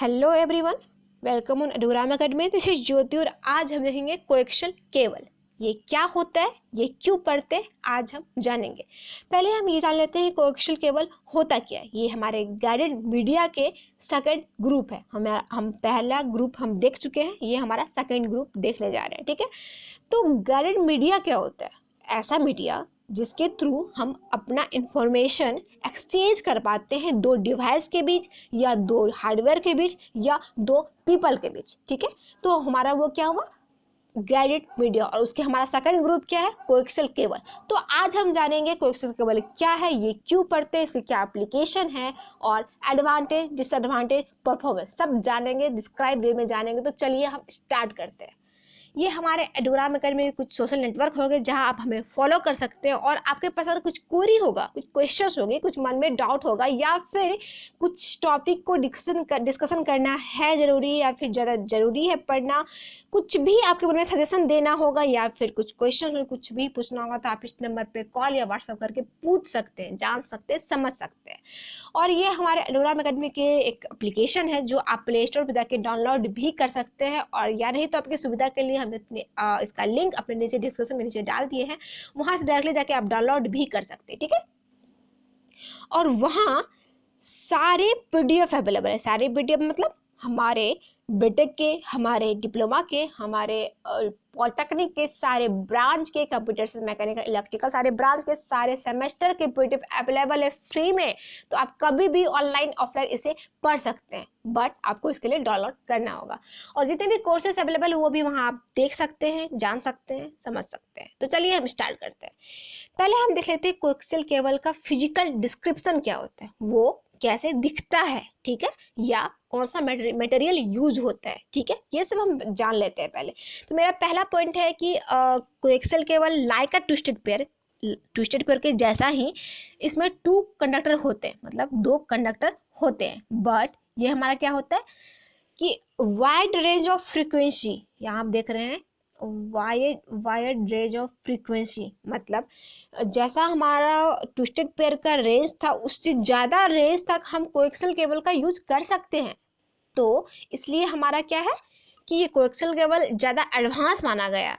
Hello everyone, welcome on Adogram academy. This is Jyoti और आज हम देखेंगे कोएक्सियल केबल। ये क्या होता है, ये क्यों पढ़ते हैं, आज हम जानेंगे। पहले हम ये जान लेते हैं कोएक्सियल केबल होता क्या है। ये हमारे गाइडेड मीडिया के सेकंड ग्रुप है। हम पहला ग्रुप हम देख चुके हैं, ये हमारा सेकंड ग्रुप देखने जा रहे हैं। ठीक है, तो गाइडेड मीडिया क्या होता है? ऐसा मीडिया जिसके थ्रू हम अपना इंफॉर्मेशन एक्सचेंज कर पाते हैं दो डिवाइस के बीच, या दो हार्डवेयर के बीच, या दो पीपल के बीच। ठीक है, तो हमारा वो क्या हुआ, गाइडेड मीडिया। और उसके हमारा सेकंड ग्रुप क्या है, कोएक्सियल केबल। तो आज हम जानेंगे कोएक्सियल केबल क्या है, ये क्यों पढ़ते हैं, इसके क्या एप्लीकेशन है, और एडवांटेज डिसएडवांटेज परफॉर्मेंस सब जानेंगे, डिस्क्राइब वे में जानेंगे। तो चलिए हम स्टार्ट करते हैं। ये हमारे एडोग्राम एकेडमी में कुछ सोशल नेटवर्क होंगे जहां आप हमें फॉलो कर सकते हैं। और आपके पास अगर कुछ क्वेरी होगा, कुछ क्वेश्चंस होंगे, कुछ मन में डाउट होगा, या फिर कुछ टॉपिक को डिस्कशन करना है ज़रूरी, या फिर ज़्यादा ज़रूरी है पढ़ना, कुछ भी आपके मन में सजेशन देना होगा, या फिर कुछ क्वेश्चन कुछ भी पूछना होगा, तो आप इस नंबर पे कॉल या व्हाट्सएप करके पूछ सकते हैं, जान सकते हैं, समझ सकते हैं। और ये हमारे एडोग्राम एकेडमी के एक एप्लीकेशन है जो आप प्ले स्टोर पर जाके डाउनलोड भी कर सकते हैं, और या नहीं तो आपकी सुविधा के लिए हम इसका लिंक अपने नीचे डिस्क्रिप्शन में नीचे डाल दिए हैं, वहां से डायरेक्टली जाके आप डाउनलोड भी कर सकते हैं। ठीक है, और वहाँ सारे पीडीएफ अवेलेबल है। सारे पीडीएफ मतलब हमारे बीटेक के, हमारे डिप्लोमा के, हमारे पॉलिटेक्निक के सारे ब्रांच के, कंप्यूटर से मैकेनिकल, इलेक्ट्रिकल सारे ब्रांच के सारे सेमेस्टर के पीडीएफ अवेलेबल है फ्री में। तो आप कभी भी ऑनलाइन ऑफलाइन इसे पढ़ सकते हैं, बट आपको इसके लिए डाउनलोड करना होगा। और जितने भी कोर्सेज अवेलेबल है वो भी वहाँ आप देख सकते हैं, जान सकते हैं, समझ सकते हैं। तो चलिए हम स्टार्ट करते हैं। पहले हम देख लेते हैं कोएक्सियल केबल का फिजिकल डिस्क्रिप्शन क्या होता है, वो कैसे दिखता है, ठीक है, या कौन सा मटेरियल यूज होता है। ठीक है, ये सब हम जान लेते हैं पहले। तो मेरा पहला पॉइंट है कि कोएक्सियल केबल लाइक अ ट्विस्टेड पेयर के जैसा ही इसमें टू कंडक्टर होते हैं, मतलब दो कंडक्टर होते हैं। बट ये हमारा क्या होता है कि वाइड रेंज ऑफ फ्रीक्वेंसी, यहाँ आप देख रहे हैं वाइड रेंज ऑफ फ्रीक्वेंसी, मतलब जैसा हमारा ट्विस्टेड पेयर का रेंज था उससे ज़्यादा रेंज तक हम कोएक्सियल केबल का यूज कर सकते हैं। तो इसलिए हमारा क्या है कि ये कोएक्सियल केबल ज़्यादा एडवांस माना गया,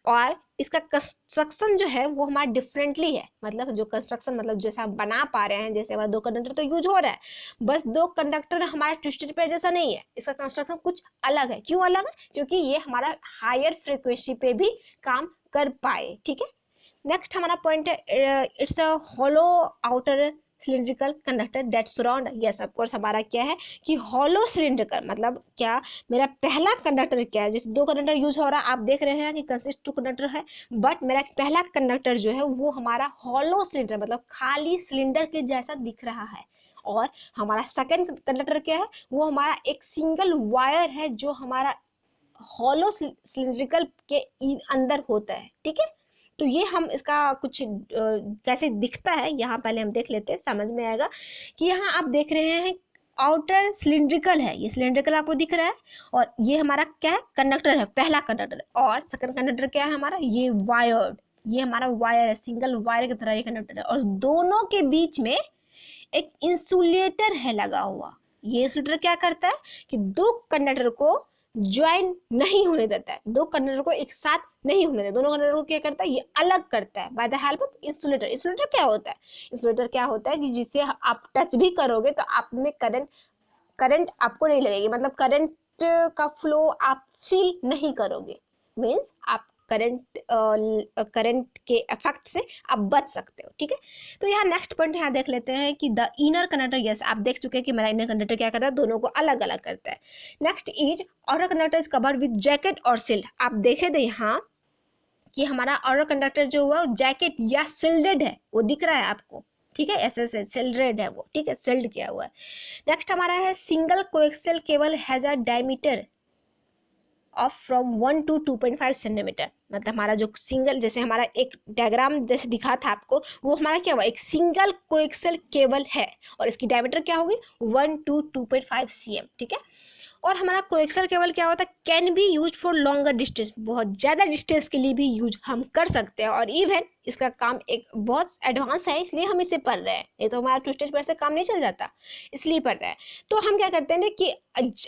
और इसका कंस्ट्रक्शन जो है वो हमारा डिफरेंटली है। मतलब जो कंस्ट्रक्शन, मतलब जैसा हम बना पा रहे हैं, जैसे हमारा दो कंडक्टर तो यूज हो रहा है, बस दो कंडक्टर हमारा ट्विस्टेड पेयर जैसा नहीं है, इसका कंस्ट्रक्शन कुछ अलग है। क्यों अलग है? क्योंकि ये हमारा हायर फ्रीक्वेंसी पे भी काम कर पाए। ठीक है, नेक्स्ट हमारा पॉइंट है it's a hollow outer cylindrical conductor that surround. Yes of course, हमारा क्या है कि हॉलो सिलिंड्रिकल, मतलब क्या, मेरा पहला कंडक्टर क्या है, जैसे दो कंडक्टर यूज हो रहा है, आप देख रहे हैं कि कंसिस्ट टू कंडक्टर है, बट मेरा पहला कंडक्टर जो है वो हमारा हॉलो सिलिंडर, मतलब खाली सिलेंडर के जैसा दिख रहा है। और हमारा सेकंड कंडक्टर क्या है, वो हमारा एक सिंगल वायर है जो हमारा हॉलो सिलिंड्रिकल के अंदर होता है। ठीक है, तो ये हम इसका कुछ कैसे दिखता है यहाँ पहले हम देख लेते हैं, समझ में आएगा। कि यहाँ आप देख रहे हैं आउटर सिलिंड्रिकल है, ये सिलिंड्रिकल आपको दिख रहा है, और ये हमारा क्या है, कंडक्टर है, पहला कंडक्टर। और सेकंड कंडक्टर क्या है हमारा, ये वायर्ड, ये हमारा वायर है, सिंगल वायर की तरह ये कंडक्टर है। और दोनों के बीच में एक इंसुलेटर है लगा हुआ। ये इंसुलेटर क्या करता है कि दो कंडक्टर को ज्वाइन नहीं होने देता है, दो कंडक्टर को एक साथ नहीं होने देता, दोनों कंडक्टर को क्या करता है, ये अलग करता है by the help of insulator. Insulator क्या होता है? इंसुलेटर क्या होता है कि जिससे आप टच भी करोगे तो आप में करंट आपको नहीं लगेगी, मतलब करंट का फ्लो आप फील नहीं करोगे, मीन्स आप करंट के इफेक्ट से आप बच सकते हो। ठीक है, तो यहाँ नेक्स्ट पॉइंट यहाँ देख लेते हैं कि द इनर कंडक्टर। यस, आप देख चुके हैं कि मेरा इनर कंडक्टर क्या करता है, दोनों को अलग अलग करता है। Next is outer conductor is covered with jacket और सील्ड। आप देखे थे यहाँ कि हमारा आउटर कंडक्टर जो हुआ जैकेट या सील्डेड है, वो दिख रहा है आपको। ठीक है, ऐसे सील्डेड है वो, ठीक है, सील्ड किया हुआ है। नेक्स्ट हमारा है single coaxial cable has a diameter of from 1 to 2.5 centimetre. मतलब हमारा जो सिंगल, जैसे हमारा एक डायग्राम जैसे दिखा था आपको, वो हमारा क्या हुआ, एक सिंगल कोएक्सियल केबल है, और इसकी डायमीटर क्या होगी 1 to 2.5 cm। ठीक है, और हमारा कोएक्सियल केबल क्या होता है, can be use for longer distance, बहुत ज़्यादा डिस्टेंस के लिए भी यूज हम कर सकते हैं। और इवन इसका काम एक बहुत एडवांस है, इसलिए हम इसे पढ़ रहे हैं, ये तो हमारा ट्विस्टेड पेयर से काम नहीं चल जाता, इसलिए पढ़ रहे हैं। तो हम क्या करते हैं ना कि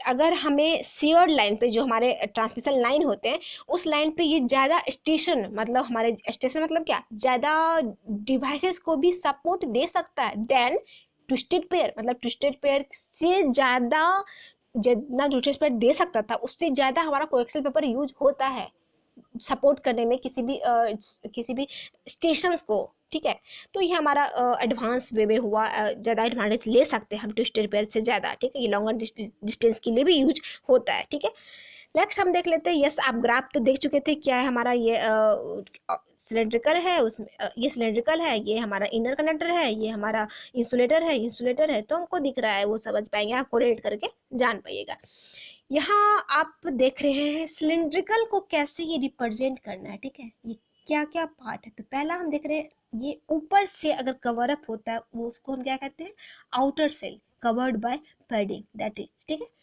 अगर हमें शेयर्ड लाइन पे जो हमारे ट्रांसमिशन लाइन होते हैं उस लाइन पे ये ज़्यादा स्टेशन, मतलब हमारे स्टेशन मतलब क्या, ज़्यादा डिवाइसेस को भी सपोर्ट दे सकता है देन ट्विस्टेड पेयर, मतलब ट्विस्टेड पेयर से ज़्यादा, जितना ट्विस्टेड पेयर दे सकता था उससे ज़्यादा हमारा कोएक्सियल पेपर यूज होता है सपोर्ट करने में किसी भी स्टेशंस को, ठीक है। तो ये हमारा एडवांस वे में हुआ, ज़्यादा एडवांटेज ले सकते हैं हम ट्विस्टेड पेयर से ज़्यादा, ठीक है। ये लॉन्गर डिस्टेंस के लिए भी यूज होता है, ठीक है। नेक्स्ट हम देख लेते हैं, यस आप ग्राफ तो देख चुके थे, क्या है हमारा ये सिलेंड्रिकल है, उसमें ये सिलेंड्रिकल है, ये हमारा इनर कंडक्टर है, ये हमारा इंसुलेटर है, तो हमको दिख रहा है, वो समझ पाएंगे, आप कोरिलेट करके जान पाइएगा। यहाँ आप देख रहे हैं सिलेंड्रिकल को कैसे ये रिप्रेजेंट करना है, ठीक है। ये क्या क्या पार्ट है, तो पहला हम देख रहे हैं, ये ऊपर से अगर कवर अप होता है वो उसको हम क्या कहते हैं, outer shell covered by padding, that is, ठीक है।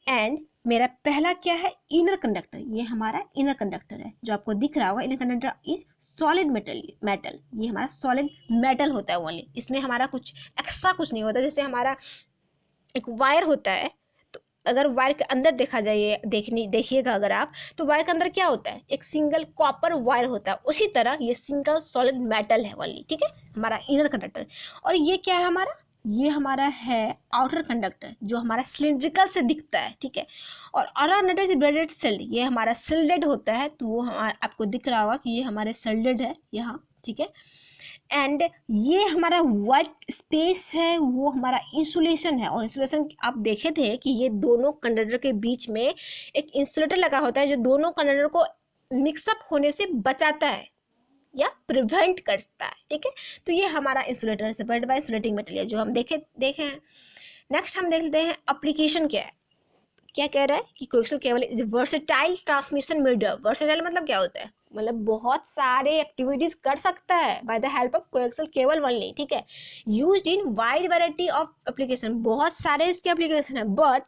एंड मेरा पहला क्या है, इनर कंडक्टर, ये हमारा इनर कंडक्टर है, जो आपको दिख रहा होगा, inner conductor is solid metal, ये हमारा सॉलिड मेटल होता है ओनली, इसमें हमारा कुछ एक्स्ट्रा कुछ नहीं होता। जैसे हमारा एक वायर होता है, तो अगर वायर के अंदर देखा जाए, देखिएगा अगर आप, तो वायर के अंदर क्या होता है, एक सिंगल कॉपर वायर होता है, उसी तरह ये सिंगल सॉलिड मेटल है ओनली, ठीक है, हमारा इनर कंडक्टर। और ये क्या है हमारा, ये हमारा है आउटर कंडक्टर, जो हमारा सिलिंड्रिकल से दिखता है, ठीक है। और अराउंड इज ब्रेडेड सिल्ड, ये हमारा सिल्डेड होता है, तो वो हमारा आपको दिख रहा होगा कि ये हमारे सिल्डेड है यहाँ, ठीक है। एंड ये हमारा व्हाइट स्पेस है, वो हमारा इंसुलेशन है। और इंसुलेशन आप देखे थे कि ये दोनों कंडक्टर के बीच में एक इंसुलेटर लगा होता है, जो दोनों कंडक्टर को मिक्सअप होने से बचाता है या प्रिवेंट करता है, ठीक है। तो ये हमारा इंसुलेटर है, सेपरेट बाय इंसुलेटिंग मटेरियल, जो हम देखे हैं। नेक्स्ट हम देख लेते हैं एप्लीकेशन क्या है, क्या कह रहा है कि coaxial cable is versatile transmission medium. Versatile मतलब क्या होता है, मतलब बहुत सारे एक्टिविटीज कर सकता है by the help of coaxial cable only, ठीक है। Used in wide variety of application, बहुत सारे इसके एप्लीकेशन है, बट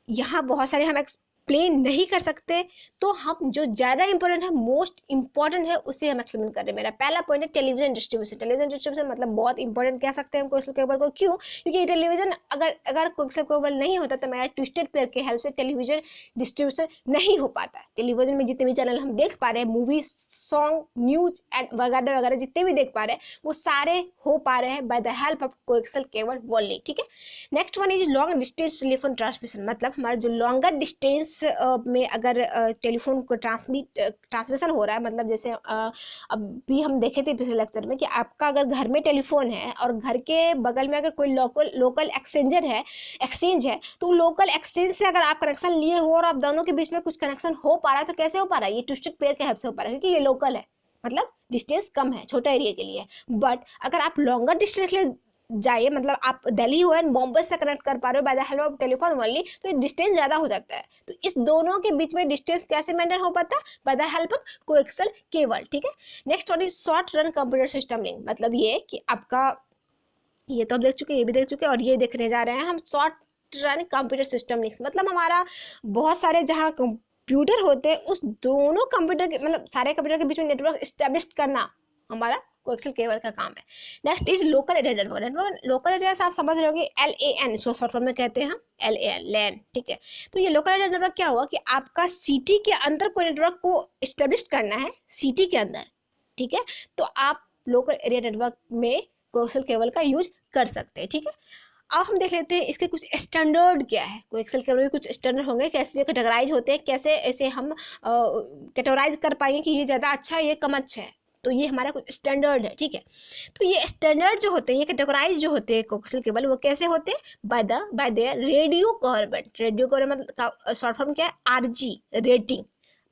यहाँ बहुत सारे हम एक्सप्लेन नहीं कर सकते, तो हम जो ज़्यादा इंपॉर्टेंट है, मोस्ट इंपॉर्टेंट है, उसे हम एक्सप्लेन कर रहे हैं। मेरा पहला पॉइंट है टेलीविजन डिस्ट्रीब्यूशन। टेलीविजन डिस्ट्रीब्यूशन मतलब बहुत इंपॉर्टेंट कह सकते हैं हम कोएक्सियल केबल को, क्यों, क्योंकि टेलीविजन अगर कोएक्सियल केबल नहीं होता तो मेरा ट्विस्टेड पेयर के हेल्प से टेलीविजन डिस्ट्रीब्यूशन नहीं हो पाता है। टेलीविजन में जितने भी चैनल हम देख पा रहे हैं, मूवी, सॉन्ग, न्यूज एंड वगैरह वगैरह जितने भी देख पा रहे हैं, वो सारे हो पा रहे हैं by the help of coaxial cable only, ठीक है। Next one is long distance telephone transmission, मतलब हमारा जो लॉन्गर डिस्टेंस में अगर टेलीफोन को ट्रांसमिशन हो रहा है, मतलब जैसे अभी हम देखे थे पिछले लेक्चर में कि आपका अगर घर में टेलीफोन है और घर के बगल में अगर कोई लोकल एक्सचेंज है, तो लोकल एक्सचेंज से अगर आप कनेक्शन लिए हो और आप दोनों के बीच में कुछ कनेक्शन हो पा रहा है, तो कैसे हो पा रहा है, ये ट्विस्टेड पेयर के हेल्प से हो पा रहा है, क्योंकि ये लोकल है, मतलब डिस्टेंस कम है, छोटा एरिया के लिए। बट अगर आप लॉन्गर डिस्टेंस के लिए जाइए, मतलब आप दिल्ली हो एंड बॉम्बे से कनेक्ट कर पा रहे हो by the help of telephone only, तो डिस्टेंस ज़्यादा हो जाता है। तो इस दोनों के बीच में डिस्टेंस कैसे मेंटेन हो पाता है, by the help of coaxial cable, ठीक है। Next one is short run computer system link, मतलब ये कि आपका, ये तो आप देख चुके, ये भी देख चुके, और ये देखने जा रहे हैं हम short run computer system link, मतलब हमारा बहुत सारे जहाँ कंप्यूटर होते हैं उस दोनों कंप्यूटर के, मतलब सारे कंप्यूटर के बीच में नेटवर्क एस्टेब्लिश करना हमारा कोएक्सियल केबल का काम है। Next is local area network. Local area से आप समझ रहे होंगे, LAN, इसको शॉर्ट फॉर्म में कहते हैं हम LAN, ठीक है। तो ये लोकल एरिया नेटवर्क क्या हुआ कि आपका सिटी के अंदर कोई नेटवर्क को एस्टेब्लिश करना है, सिटी के अंदर, ठीक है, तो आप लोकल एरिया नेटवर्क में कोएक्सियल केबल का यूज कर सकते हैं, ठीक है। अब हम देख लेते हैं इसके कुछ स्टैंडर्ड क्या है, कोएक्सियल केबल के कुछ स्टैंडर्ड होंगे, कैसे कैटेगराइज होते हैं, कैसे ऐसे हम कैटेगराइज कर पाएंगे कि ये ज़्यादा अच्छा है, ये कम अच्छा है। तो ये हमारा कुछ स्टैंडर्ड है, ठीक है। तो ये स्टैंडर्ड जो होते हैं, ये कैटेगराइज जो होते हैं कोएक्सियल केबल, वो कैसे होते हैं, बाय देयर रेडियो कवरमेंट। रेडियो कवरमेंट का शॉर्ट फॉर्म क्या है, RG रेटिंग,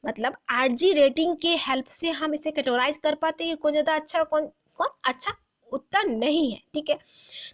मतलब RG रेटिंग के हेल्प से हम इसे कैटेगराइज कर पाते हैं कि कौन ज़्यादा अच्छा और कौन अच्छा उतना नहीं है, ठीक है।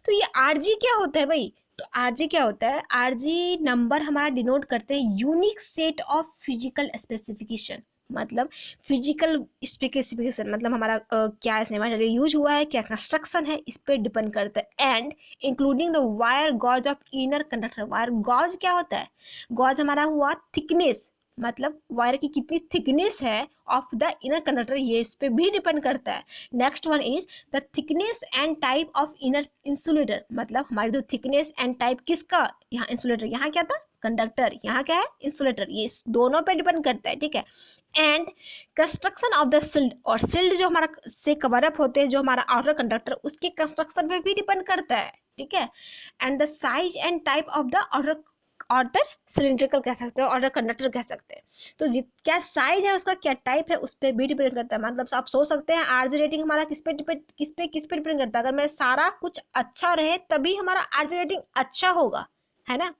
तो ये RG क्या होता है भाई, तो RG क्या होता है, RG नंबर हमारा डिनोट करते हैं unique set of physical specification, मतलब फिजिकल स्पेसिफिकेशन, मतलब हमारा क्या इसमें मटेरियल यूज हुआ है, क्या कंस्ट्रक्शन है, इस पर डिपेंड करता है। And including the wire gauge of inner conductor. Wire gauge क्या होता है? गॉज हमारा हुआ थिकनेस, मतलब वायर की कितनी थिकनेस है ऑफ द इनर कंडक्टर, ये इस पर भी डिपेंड करता है। Next one is the thickness and type of inner insulator, मतलब हमारी जो थिकनेस एंड टाइप किसका, यहाँ इंसुलेटर, यहाँ क्या था कंडक्टर, यहाँ क्या है इंसुलेटर, ये इस दोनों पे डिपेंड करता है, ठीक है। And construction of the shield, और सिल्ड जो हमारा से कवर अप होते हैं जो हमारा आउटर कंडक्टर, उसके कंस्ट्रक्शन पे भी डिपेंड करता है, ठीक है। And the size and type of the outer cylindrical कह सकते हैं, आउटर कंडक्टर कह सकते हैं। तो क्या साइज है उसका, क्या टाइप है, उस पर भी डिपेंड करता है। मतलब आप सोच सकते हैं आरजी रेटिंग हमारा किस पे डिपेंड करता है। अगर मैं सारा कुछ अच्छा रहे तभी हमारा आरजी रेटिंग अच्छा होगा, है ना।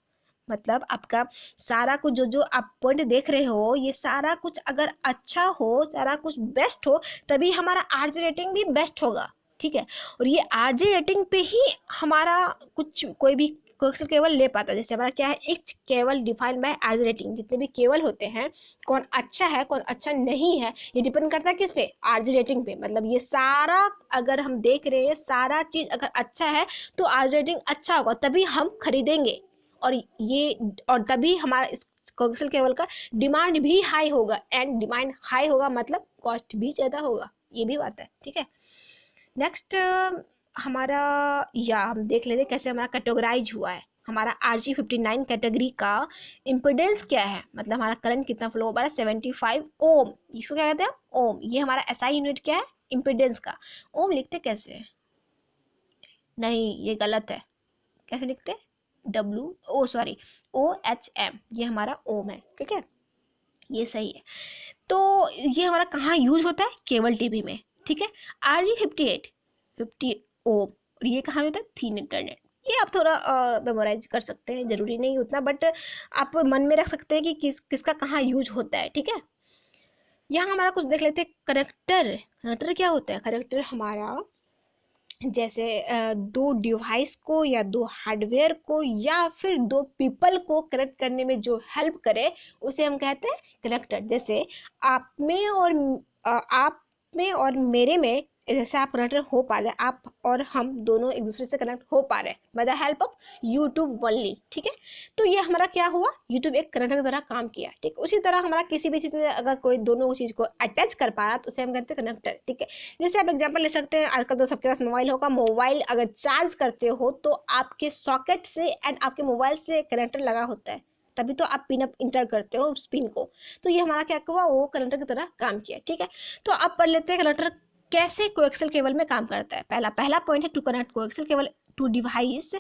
मतलब आपका सारा कुछ जो आप पॉइंट देख रहे हो, ये सारा कुछ अगर अच्छा हो, सारा कुछ बेस्ट हो, तभी हमारा आरजी रेटिंग भी बेस्ट होगा, ठीक है। और ये आरजी रेटिंग पे ही हमारा कुछ कोई भी कोएक्सियल केबल ले पाता है। जैसे हमारा क्या है, each cable defined by RG rating. जितने भी केबल होते हैं, कौन अच्छा है कौन अच्छा नहीं है, ये डिपेंड करता है किस पे, आरजी रेटिंग पे। मतलब ये सारा अगर हम देख रहे हैं, सारा चीज़ अगर अच्छा है तो आरजी रेटिंग अच्छा होगा, तभी हम खरीदेंगे। और तभी हमारा इस कोएक्सियल केबल का डिमांड भी हाई होगा। एंड डिमांड हाई होगा मतलब कॉस्ट भी ज़्यादा होगा, ये भी बात है, ठीक है। नेक्स्ट हमारा, या हम देख लेते कैसे हमारा कैटेगराइज हुआ है। हमारा RG59 कैटेगरी का इम्पिडेंस क्या है, मतलब हमारा करंट कितना फ्लो हो रहा है, 75 ओम। इसको क्या कहते हैं, ओम। ये हमारा SI यूनिट क्या है, इम्पिडेंस का। ओम लिखते कैसे है, नहीं ये गलत है, कैसे लिखते हैं, OHM, ये हमारा ओम है, ठीक है, ये सही है। तो ये हमारा कहाँ यूज होता है, केबल टीवी में, ठीक है। RG58 50 ओम, और ये कहाँ होता है, थीन इंटरनेट। ये आप थोड़ा मेमोराइज कर सकते हैं, जरूरी नहीं उतना, बट आप मन में रख सकते हैं कि किसका कहाँ यूज होता है, ठीक है। यहाँ हमारा कुछ देख लेते हैं, कनेक्टर। कनेक्टर क्या होता है, कनेक्टर हमारा जैसे दो डिवाइस को या दो हार्डवेयर को या फिर दो पीपल को कनेक्ट करने में जो हेल्प करे, उसे हम कहते हैं कनेक्टर। जैसे आप में और मेरे में जैसे आप कनेक्टर हो पा रहे हैं, आप और हम दोनों एक दूसरे से कनेक्ट हो पा रहे हैं by the help of YouTube only, ठीक है। तो ये हमारा क्या हुआ, यूट्यूब एक कनेक्टर की तरह काम किया, ठीक। उसी तरह हमारा किसी भी चीज़ में अगर कोई दोनों चीज़ को अटैच कर पा रहा तो उसे हम कहते हैं कनेक्टर, ठीक है। जैसे आप एग्जांपल ले सकते हैं, आजकल तो सबके पास मोबाइल होगा, मोबाइल अगर चार्ज करते हो तो आपके सॉकेट से एंड आपके मोबाइल से कनेक्टर लगा होता है, तभी तो आप पिन अप इंटर करते हो उस पिन को। तो ये हमारा क्या हुआ, वो कनेक्टर की तरह काम किया, ठीक है। तो अब पढ़ लेते हैं कनेक्टर कैसे कोएक्सियल केबल में काम करता है। पहला पॉइंट है, to connect coaxial cable to device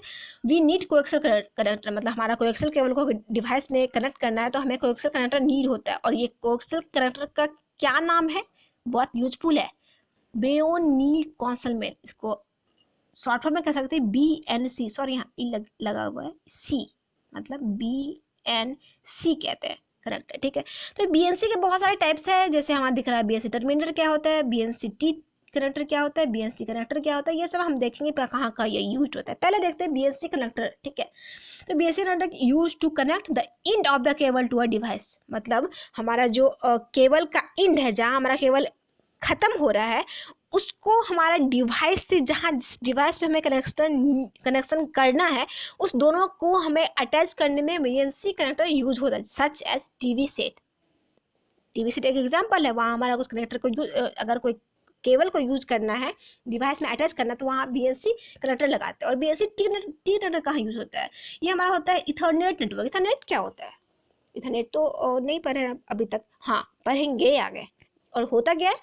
we need coaxial connector. मतलब हमारा कोएक्सियल केबल को डिवाइस में कनेक्ट करना है तो हमें कोएक्सियल कनेक्टर नीड होता है। और ये कोएक्सियल कनेक्टर का क्या नाम है, बहुत यूजफुल है, ब्रेओनील कॉन्सलमेन। इसको शॉर्ट फॉर्म में कह सकते हैं BNC, सॉरी यहाँ ई लगा हुआ है, C, मतलब BNC कहते हैं कनेक्टर, ठीक है। तो BNC के बहुत सारे टाइप्स है, जैसे हमारा दिख रहा है BNC टर्मिनेटर क्या होता है, BNC कनेक्टर क्या होता है, BNC कनेक्टर क्या होता है, ये सब हम देखेंगे कहाँ कहाँ ये यूज होता है। पहले देखते हैं BNC कनेक्टर, ठीक है। तो BNC connector use to connect the end of the cable to a device. मतलब हमारा जो केबल का इंड है, जहाँ हमारा केबल खत्म हो रहा है, उसको हमारा डिवाइस से, जहाँ जिस डिवाइस पे हमें कनेक्शन करना है, उस दोनों को हमें अटैच करने में BNC कनेक्टर यूज होता है, सच एज टीवी सेट एक एग्जांपल है। वहाँ हमारा उस कनेक्टर को अगर कोई केबल को यूज करना है, डिवाइस में अटैच करना, तो वहाँ BNC कनेक्टर लगाते हैं। और BNC टी कनेक्टर कहाँ यूज होता है, ये हमारा होता है इथरनेट नेटवर्क। इथरनेट क्या होता है, इथरनेट तो नहीं पढ़े अभी तक, हाँ पढ़ेंगे आगे। और होता क्या है,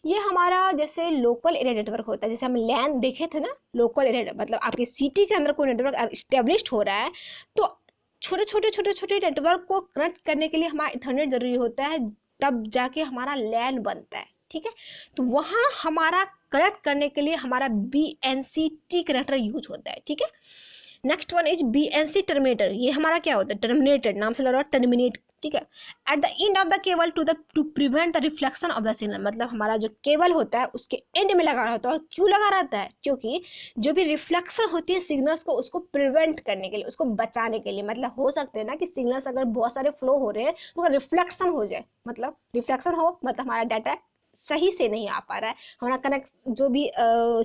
ये हमारा जैसे लोकल एरिया नेटवर्क होता है। जैसे हम लैन देखे थे ना, लोकल एरिया, मतलब आपकी सिटी के अंदर कोई नेटवर्क इस्टेब्लिश्ड हो रहा है, तो छोटे नेटवर्क को कनेक्ट करने के लिए हमारा इथरनेट जरूरी होता है, तब जाके हमारा लैन बनता है, ठीक है। तो वहाँ हमारा कनेक्ट करने के लिए हमारा BNC कनेक्टर यूज होता है, ठीक है। Next one is BNC terminator, ये हमारा क्या होता है, टर्मिनेटेड, नाम से लग रहा है टर्मिनेट, ठीक है। At the end of the cable to prevent the reflection of the signal, मतलब हमारा जो केबल होता है उसके एंड में लगा रहता है। और क्यों लगा रहता है, क्योंकि जो भी रिफ्लेक्शन होती है सिग्नल्स को, उसको प्रिवेंट करने के लिए, उसको बचाने के लिए। मतलब हो सकते हैं ना कि सिग्नल्स अगर बहुत सारे फ्लो हो रहे हैं तो रिफ्लेक्शन हो जाए, मतलब रिफ्लेक्शन हो मतलब हमारा डाटा सही से नहीं आ पा रहा है, हमारा कनेक्ट जो भी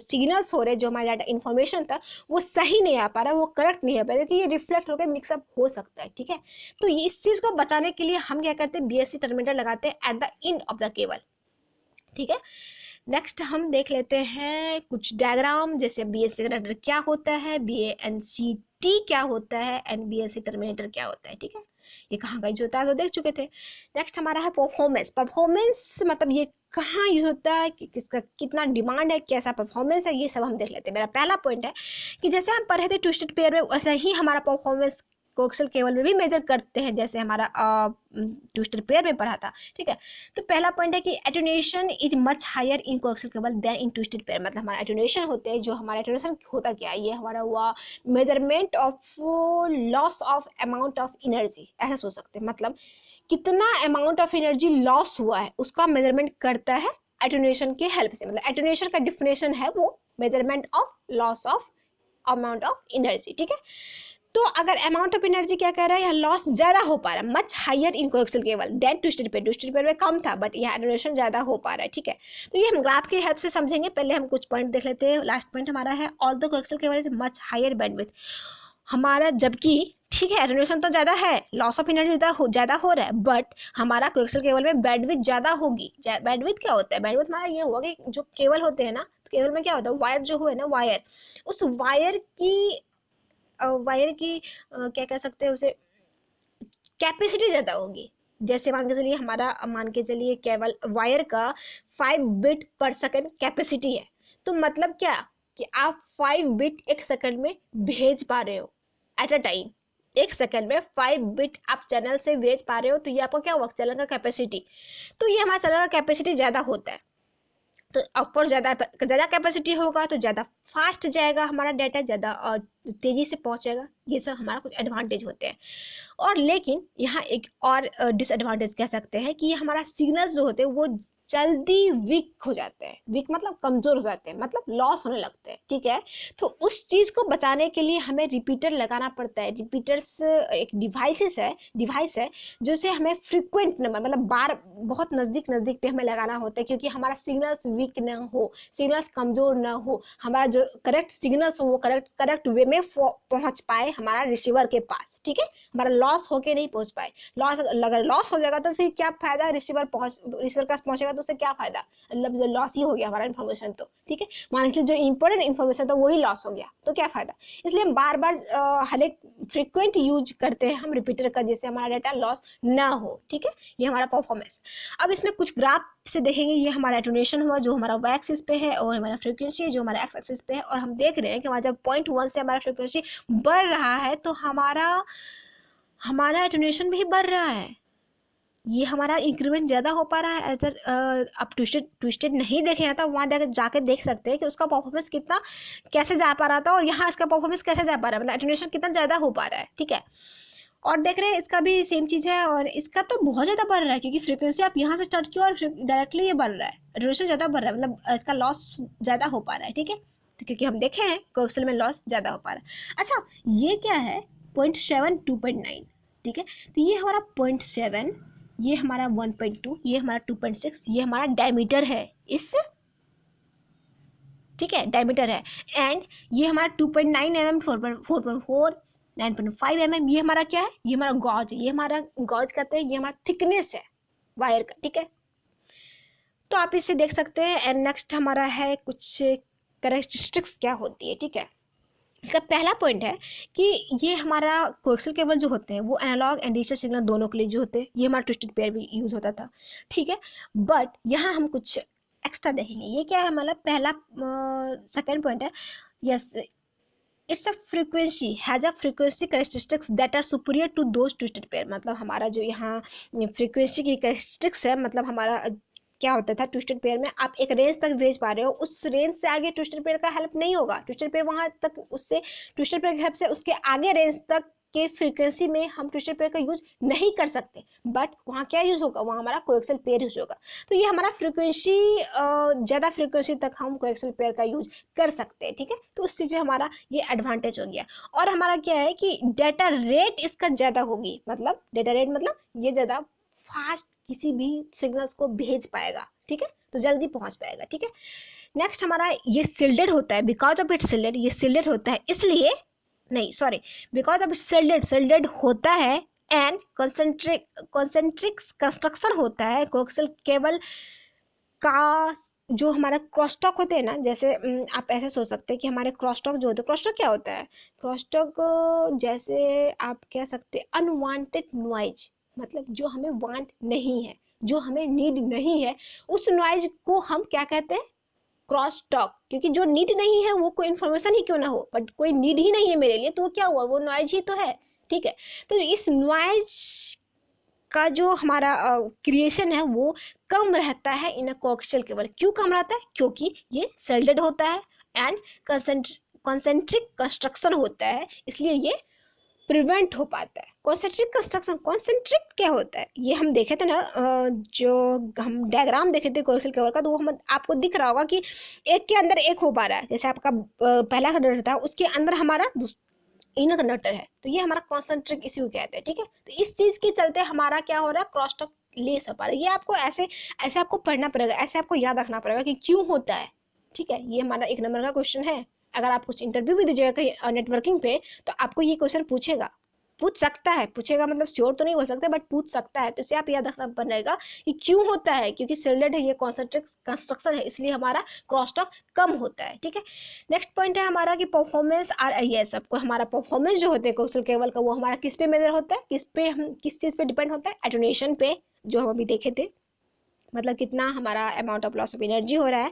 सिग्नल्स हो रहे हैं, जो हमारा डाटा इन्फॉर्मेशन था वो सही नहीं आ पा रहा है, वो करेक्ट नहीं आ पा रहा है, क्योंकि ये रिफ्लेक्ट होकर मिक्सअप हो सकता है, ठीक है। तो ये इस चीज़ को बचाने के लिए हम क्या करते हैं, BNC टर्मिनेटर लगाते हैं eight the end of the cable, ठीक है। नेक्स्ट हम देख लेते हैं कुछ डायग्राम, जैसे BNC टर्मिनेटर क्या होता है, BNCT क्या होता है एंड BNC टर्मिनेटर क्या होता है, ठीक है। ये कहाँ का यूज होता है तो देख चुके थे। नेक्स्ट हमारा है परफॉर्मेंस। परफॉर्मेंस मतलब ये कहाँ यूज होता है, कि किसका कितना डिमांड है, कैसा परफॉर्मेंस है, ये सब हम देख लेते हैं। मेरा पहला पॉइंट है कि जैसे हम पढ़े थे ट्विस्टेड पेयर में, वैसे ही हमारा परफॉर्मेंस कोएक्सियल केबल में भी मेजर करते हैं, जैसे हमारा ट्विस्टेड पेयर में पढ़ा था, ठीक है। तो पहला पॉइंट है कि attenuation is much higher in coaxial cable than in twisted pair. मतलब हमारा एटेन्यूएशन होते हैं, जो हमारा एटेन्यूएशन होता क्या है, ये हमारा हुआ measurement of loss of amount of energy, ऐसा सोच सकते हैं। मतलब कितना अमाउंट ऑफ एनर्जी लॉस हुआ है उसका मेजरमेंट करता है एटेन्यूएशन के हेल्प से। मतलब एटेन्यूएशन का डिफिनेशन है वो measurement of loss of amount of energy, ठीक है। तो अगर अमाउंट ऑफ एनर्जी क्या कह रहा है, यहाँ लॉस ज़्यादा हो पा रहा है, much higher in coaxial cable than twisted pair. Twisted pair में कम था बट यहाँ एटेन्यूएशन ज़्यादा हो पा रहा है, ठीक है। तो ये हम ग्राफ की हेल्प से समझेंगे। पहले हम कुछ पॉइंट देख लेते हैं। लास्ट पॉइंट हमारा है although coaxial cable is much higher bandwidth. हमारा जबकि ठीक है एटेन्यूएशन तो ज़्यादा है, लॉस ऑफ एनर्जी ज़्यादा हो रहा है, बट हमारा कोएक्सियल केबल में बैंडविड्थ ज़्यादा होगी। बैंडविड्थ क्या होता है, बैंडविड्थ हमारा ये हुआ कि जो केबल होते हैं ना, तो केबल में क्या होता है, वायर जो है ना, वायर, उस वायर की क्या कह सकते हैं उसे, कैपेसिटी ज़्यादा होगी। जैसे मान के चलिए केवल वायर का 5 बिट पर सेकंड कैपेसिटी है, तो मतलब क्या कि आप 5 बिट एक सेकंड में भेज पा रहे हो एट अ टाइम। एक सेकंड में 5 बिट आप चैनल से भेज पा रहे हो, तो ये आपका क्या हुआ, चैनल का कैपेसिटी। तो ये हमारा चैनल का कैपेसिटी ज़्यादा होता है, तो ऑफकोर्स ज़्यादा कैपेसिटी होगा तो ज़्यादा फास्ट जाएगा हमारा डाटा, ज़्यादा तेज़ी से पहुंचेगा। ये सब हमारा कुछ एडवांटेज होते हैं। और लेकिन यहाँ एक और डिसएडवांटेज कह सकते हैं कि ये हमारा सिग्नल्स जो होते हैं वो जल्दी वीक हो जाते हैं। वीक मतलब कमज़ोर हो जाते हैं, मतलब लॉस होने लगते हैं, ठीक है। तो उस चीज़ को बचाने के लिए हमें रिपीटर लगाना पड़ता है। रिपीटर्स एक डिवाइस है जो से हमें फ्रिक्वेंट नंबर, मतलब बार बहुत नज़दीक पे हमें लगाना होता है, क्योंकि हमारा सिग्नल्स वीक ना हो, सिग्नल्स कमज़ोर ना हो, हमारा जो करेक्ट सिग्नल्स हो वो करेक्ट वे में पहुँच पाए हमारा रिसीवर के पास, ठीक है। हमारा लॉस होके नहीं पहुँच पाए। अगर लॉस हो जाएगा तो फिर क्या फ़ायदा, रिसीवर के पास पहुँचेगा तो उससे क्या फ़ायदा, मतलब जो लॉस ही हो गया हमारा इन्फॉर्मेशन, तो ठीक है। मान लीजिए जो इंपॉर्टेंट इन्फॉर्मेशन था वही लॉस हो गया, तो क्या फ़ायदा। इसलिए हम बार बार हर एक फ्रिक्वेंट यूज करते हैं हम रिपीटर का, जिससे हमारा डाटा लॉस ना हो, ठीक है। ये हमारा परफॉर्मेंस। अब इसमें कुछ ग्राफ से देखेंगे। ये हमारा एटेन्यूएशन हुआ जो हमारा वाई एक्सिस पे है, और हमारा फ्रीक्वेंसी जो हमारा एक्स एक्सिस पे है। और हम देख रहे हैं कि हमारा जब 0.1 से हमारा फ्रीक्वेंसी बढ़ रहा है तो हमारा एटेन्यूएशन भी बढ़ रहा है। ये हमारा इंक्रीमेंट ज़्यादा हो पा रहा है। अगर आप ट्विस्टेड नहीं देखे हैं तो वहाँ जाके देख सकते हैं कि उसका परफॉर्मेंस कितना कैसे जा पा रहा था, और यहाँ इसका परफॉर्मेंस कैसे जा पा रहा है, मतलब एटेन्यूएशन कितना ज़्यादा हो पा रहा है, ठीक है। और देख रहे हैं इसका भी सेम चीज़ है, और इसका तो बहुत ज़्यादा बढ़ रहा है, क्योंकि फ्रीक्वेंसी आप यहाँ से स्टार्ट किया और डायरेक्टली ये बढ़ रहा है, एटेन्यूएशन ज़्यादा बढ़ रहा है, मतलब इसका लॉस ज़्यादा हो पा रहा है, ठीक है। तो क्योंकि हम देखे हैं कोएक्सियल में लॉस ज़्यादा हो पा रहा है। अच्छा, ये क्या है 0.7 2.9, ठीक है। तो ये हमारा 0.7, ये हमारा 1.2, ये हमारा 2.6, ये हमारा डायमीटर है इस, ठीक है, डायमीटर है। एंड ये हमारा 2.9 mm, 4.4, 9.5 mm, ये हमारा क्या है, ये हमारा गॉज है। ये हमारा गॉज कहते हैं, ये हमारा थिकनेस है वायर का, ठीक है। तो आप इसे देख सकते हैं। एंड नेक्स्ट हमारा है कुछ कैरेक्टरिस्टिक्स क्या होती है, ठीक है। इसका पहला पॉइंट है कि ये हमारा कोएक्सियल केबल जो होते हैं वो एनालॉग एंड डिजिटल सिग्नल दोनों के लिए जो होते हैं, ये हमारा ट्विस्टेड पेयर भी यूज़ होता था, ठीक है। बट यहाँ हम कुछ एक्स्ट्रा देखेंगे। ये क्या है, मतलब पहला सेकेंड पॉइंट है, yes, it's a frequency has a frequency characteristics that are superior to those twisted pair. मतलब हमारा जो यहाँ फ्रीक्वेंसी की कैरेक्टरिस्टिक्स है, मतलब हमारा क्या होता था ट्विस्टेड पेयर में, आप एक रेंज तक भेज पा रहे हो, उस रेंज से आगे ट्विस्टेड पेयर का हेल्प नहीं होगा। ट्विस्टेड पेयर वहाँ तक, उससे ट्विस्टेड पेयर की हेल्प से उसके आगे रेंज तक के फ्रीक्वेंसी में हम ट्विस्टेड पेयर का यूज नहीं कर सकते। बट वहाँ क्या यूज होगा, वहाँ हमारा कोएक्सियल पेयर यूज होगा। तो ये हमारा फ्रीक्वेंसी, ज़्यादा फ्रीक्वेंसी तक हम कोएक्सियल पेयर का यूज कर सकते हैं, ठीक है। तो उस चीज़ में हमारा ये एडवांटेज हो गया। और हमारा क्या है कि डेटा रेट इसका ज़्यादा होगी, मतलब डेटा रेट मतलब ये ज़्यादा फास्ट किसी भी सिग्नल्स को भेज पाएगा, ठीक है, तो जल्दी पहुंच पाएगा, ठीक है। नेक्स्ट हमारा ये शिल्डेड होता है, बिकॉज ऑफ इट शिल्डेड, ये शिल्डेड होता है इसलिए, नहीं सॉरी, बिकॉज ऑफ इट शिल्डेड होता है एंड कॉन्सेंट्रिक कंस्ट्रक्शन होता है कोएक्सियल केबल का। जो हमारा क्रॉस टॉक होते हैं ना, जैसे आप ऐसे सोच सकते हैं कि हमारे क्रॉस टॉक जो होते हैं, क्रॉस टॉक क्या होता है, क्रॉस टॉक जैसे आप कह सकते हैं अनवांटेड नॉइज, मतलब जो हमें वांट नहीं है, जो हमें नीड नहीं है, उस नॉइज को हम क्या कहते हैं, क्रॉस टॉक। क्योंकि जो नीड नहीं है वो कोई इन्फॉर्मेशन ही क्यों ना हो, बट कोई नीड ही नहीं है मेरे लिए, तो वो क्या हुआ, वो नॉइज ही तो है, ठीक है। तो इस नॉइज का जो हमारा क्रिएशन है वो कम रहता है इन अ कोएक्सियल केबल। क्यों कम रहता है, क्योंकि ये शिल्डेड होता है एंड कॉन्सेंट्रिक कंस्ट्रक्शन होता है, इसलिए ये प्रिवेंट हो पाता है। कॉन्सेंट्रिक कंस्ट्रक्शन, कॉन्सेंट्रिक क्या होता है, ये हम देखे थे ना, जो हम डायग्राम देखे थे कोएक्सियल केबल का, तो वो हम आपको दिख रहा होगा कि एक के अंदर एक हो पा रहा है। जैसे आपका पहला कंडक्टर था, उसके अंदर हमारा इनर कंडक्टर है, तो ये हमारा कॉन्सेंट्रिक इश्यू कहते हैं, ठीक है। तो इस चीज़ के चलते हमारा क्या हो रहा है, क्रॉस टॉक लेस हो पा रहा है। ये आपको ऐसे ऐसे आपको पढ़ना पड़ेगा, ऐसे आपको याद रखना पड़ेगा कि क्यों होता है, ठीक है। ये हमारा 1 नंबर का क्वेश्चन है। अगर आप कुछ इंटरव्यू भी दीजिएगा कहीं नेटवर्किंग पे, तो आपको ये क्वेश्चन पूछ सकता है, पूछेगा मतलब श्योर तो नहीं बोल सकते, बट पूछ सकता है। तो इसे आप याद रखना पड़ेगा कि क्यों होता है, क्योंकि शिल्डेड है, ये कॉन्सेंट्रिक कंस्ट्रक्शन है, इसलिए हमारा क्रॉस टॉक कम होता है, ठीक है। नेक्स्ट पॉइंट है हमारा कि परफॉर्मेंस ये सबको हमारा परफॉर्मेंस जो होते हैं कोएक्सियल केबल का, वो हमारा किस पे मेजर होता है, किस चीज़ पे डिपेंड होता है, एटोनेशन पे, जो हम अभी देखे थे, मतलब कितना हमारा amount of loss of energy हो रहा है।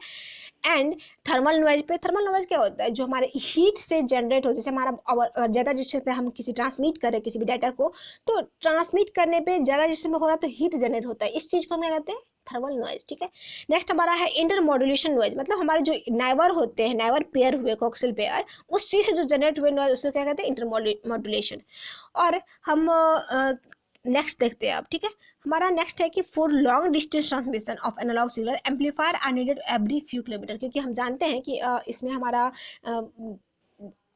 एंड थर्मल नॉइज पे, थर्मल नॉइज क्या होता है, जो हमारे हीट से जनरेट हो, जैसे हमारा ज़्यादा डिस्टेंस पे हम किसी ट्रांसमिट कर रहे हैं किसी भी डाटा को, तो ट्रांसमिट करने पे ज़्यादा डिस्टेंस में हो रहा है तो हीट जनरेट होता है, इस चीज़ को हम क्या कहते हैं, थर्मल नॉइज, ठीक है। नेक्स्ट हमारा है इंटर मॉड्यूलेशन नॉइज, मतलब हमारे जो नाइवर होते हैं, नाइवर पेयर हुए कोएक्सियल पेयर, उस चीज़ से जो जनरेट हुए नॉइज उसको क्या कहते हैं, इंटर मॉड्यूलेशन। और हम नेक्स्ट देखते हैं आप, ठीक है। हमारा नेक्स्ट है कि for long distance transmission of analogue signal amplifier are needed every few kilometre, क्योंकि हम जानते हैं कि इसमें हमारा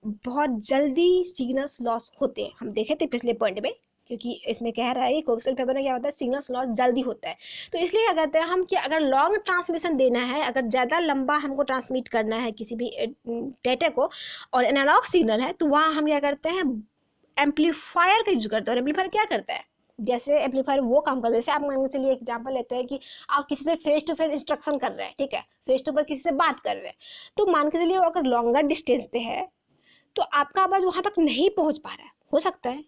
बहुत जल्दी सिग्नल्स लॉस होते हैं, हम देखे थे पिछले पॉइंट में, क्योंकि इसमें कह रहा है कोएक्सियल पेपर में क्या होता है, सिग्नल्स लॉस जल्दी होता है। तो इसलिए क्या कहते हैं हम कि अगर लॉन्ग ट्रांसमिशन देना है, अगर ज़्यादा लंबा हमको ट्रांसमिट करना है किसी भी डेटा को, और एनालॉग सिग्नल है, तो वहाँ हम क्या करते हैं, एम्पलीफायर का यूज करते हैं। और एम्पलीफायर क्या करता है, जैसे एम्पलीफायर वो काम करता है, जैसे आप मान के चलिए एग्जांपल लेते हैं कि आप किसी से फेस टू फेस इंस्ट्रक्शन कर रहे हैं, ठीक है, फेस टू फेस किसी से बात कर रहे हैं, तो मान के चलिए वो अगर लॉन्गर डिस्टेंस पे है तो आपका आवाज़ वहाँ तक नहीं पहुँच पा रहा है। हो सकता है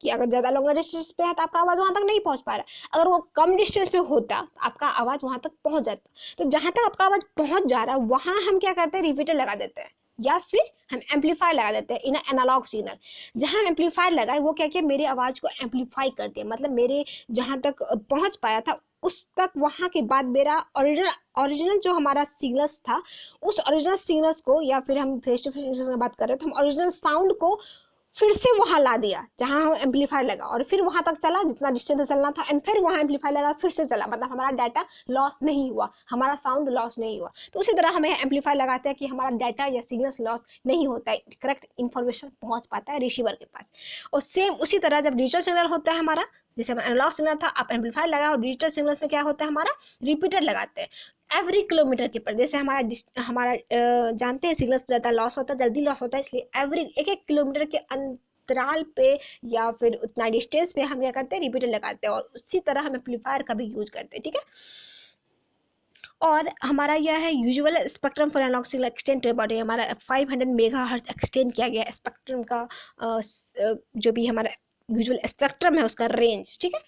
कि अगर ज़्यादा लॉन्गर डिस्टेंस पे है तो आपका आवाज़ वहाँ तक नहीं पहुँच पा रहा है, अगर वो कम डिस्टेंस पे होता तो आपका आवाज़ वहाँ तक पहुँच जाता। तो जहाँ तक आपका आवाज़ पहुँच जा रहा है वहाँ हम क्या करते हैं, रिपीटर लगा देते हैं, या फिर हम एम्पलीफायर लगा देते हैं इन एनालॉग सिग्नल। जहाँ हम एम्पलीफायर लगाए वो क्या किया, मेरी आवाज़ को एम्पलीफाई कर दिया, मतलब मेरे जहाँ तक पहुँच पाया था उस तक, वहाँ के बाद मेरा ओरिजिनल जो हमारा सिग्नल्स था, उस ओरिजिनल सिग्नल्स को, या फिर हम फेस टू फेस की बात कर रहे हैं तो हम ओरिजिनल साउंड को फिर से वहाँ ला दिया जहाँ हम एम्पलीफायर लगा, और फिर वहाँ तक चला जितना डिस्टेंस चलना था, एंड फिर वहाँ एम्पलीफायर लगा फिर से चला, मतलब हमारा डाटा लॉस नहीं हुआ, हमारा साउंड लॉस नहीं हुआ। तो उसी तरह हमें एम्पलीफायर लगाते हैं कि हमारा डाटा या सिग्नल्स लॉस नहीं होता है, करेक्ट इन्फॉर्मेशन पहुँच पाता है रिसीवर के पास। और सेम उसी तरह जब डिजिटल सिग्नल होता है हमारा, जैसे हमारा एनालॉग सिग्नल था, आप एम्पलीफायर लगाओ, और डिजिटल सिग्नल्स में क्या होता है, हमारा रिपीटर लगाते हैं एवरी किलोमीटर के पर। जैसे हमारा जानते हैं सिग्नल्स ज़्यादा लॉस होता है, जल्दी लॉस होता है, इसलिए एवरी 1-1 किलोमीटर के अंतराल पे या फिर उतना डिस्टेंस पे हम क्या करते हैं, रिपीटर लगाते हैं, और उसी तरह हम एम्पलीफायर का भी यूज करते हैं, ठीक है। और हमारा यह है usual spectrum for analogue signal extend to about, हमारा 500 मेगाहर्ट्ज एक्सटेंड किया गया स्पेक्ट्रम का, जो भी हमारा यूजुअल स्पेक्ट्रम है उसका रेंज, ठीक है।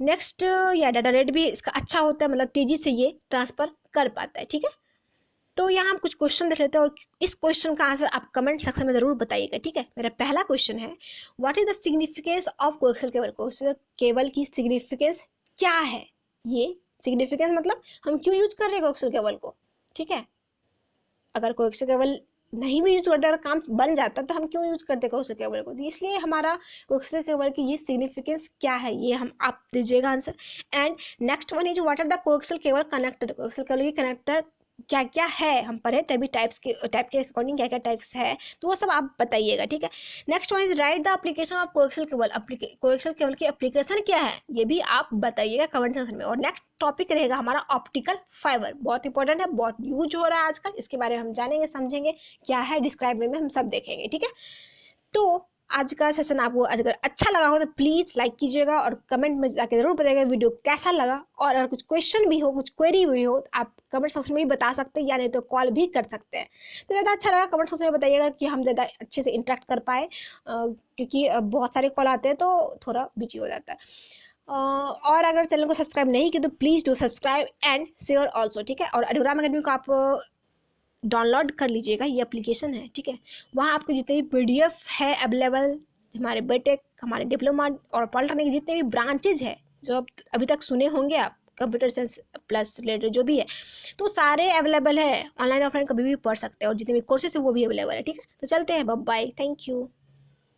नेक्स्ट या डाटा रेट भी इसका अच्छा होता है, मतलब तेज़ी से ये ट्रांसफ़र कर पाता है, ठीक है। तो यहाँ हम कुछ क्वेश्चन देख लेते हैं, और इस क्वेश्चन का आंसर आप कमेंट सेक्शन में ज़रूर बताइएगा, ठीक है। मेरा पहला क्वेश्चन है, what is the significance of coaxial cable, coaxial cable की सिग्निफिकेंस क्या है, ये सिग्निफिकेंस मतलब हम क्यों यूज कर रहे हैं कोएक्सियल केबल को, ठीक है। अगर कोएक्सियल केबल नहीं भी यूज करते, अगर काम बन जाता तो हम क्यों यूज करते कोएक्सियल केबल को, तो इसलिए हमारा कोएक्सियल केबल की ये सिग्निफिकेंस क्या है, ये हम आप दीजिएगा answer. And next one is what are the coaxial cable connector, coaxial cable की कनेक्टर क्या क्या है, हम पढ़े तभी टाइप के अकॉर्डिंग क्या क्या टाइप्स है, तो वो सब आप बताइएगा, ठीक है। Next one is right the application of coaxial cable, coaxial cable की एप्लीकेशन क्या है ये भी आप बताइएगा कमेंट सेक्शन में। और नेक्स्ट टॉपिक रहेगा हमारा ऑप्टिकल फाइबर, बहुत इंपॉर्टेंट है, बहुत यूज हो रहा है आजकल, इसके बारे में हम जानेंगे समझेंगे क्या है, डिस्क्राइब में हम सब देखेंगे, ठीक है। तो आज का सेशन आपको अगर अच्छा लगा हो तो प्लीज़ लाइक कीजिएगा और कमेंट में जाके ज़रूर बताइएगा वीडियो कैसा लगा। और अगर कुछ क्वेश्चन भी हो, कुछ क्वेरी भी हो तो आप कमेंट सेक्शन में भी बता सकते हैं, या नहीं तो कॉल भी कर सकते हैं। तो ज़्यादा अच्छा लगा कमेंट सेक्शन में बताइएगा कि हम ज़्यादा अच्छे से इंटरेक्ट कर पाए, क्योंकि बहुत सारे कॉल आते हैं तो थोड़ा बिजी हो जाता है। और अगर चैनल को सब्सक्राइब नहीं किया तो please do subscribe and share also, ठीक है। और एडोराम अकेडमी को आप डाउनलोड कर लीजिएगा, ये एप्लीकेशन है, ठीक है। वहाँ आपको जितने भी PDF है अवेलेबल, हमारे बीटेक, हमारे डिप्लोमा और पॉलिटेक्निक के जितने भी ब्रांचेज है जो आप अभी तक सुने होंगे आप, कंप्यूटर साइंस प्लस रिलेटेड जो भी है, तो सारे अवेलेबल है, ऑनलाइन ऑफलाइन कभी भी पढ़ सकते हैं, और जितने भी कोर्सेज है वो भी अवेलेबल है, ठीक है। तो चलते हैं, बाय बाय, थैंक यू।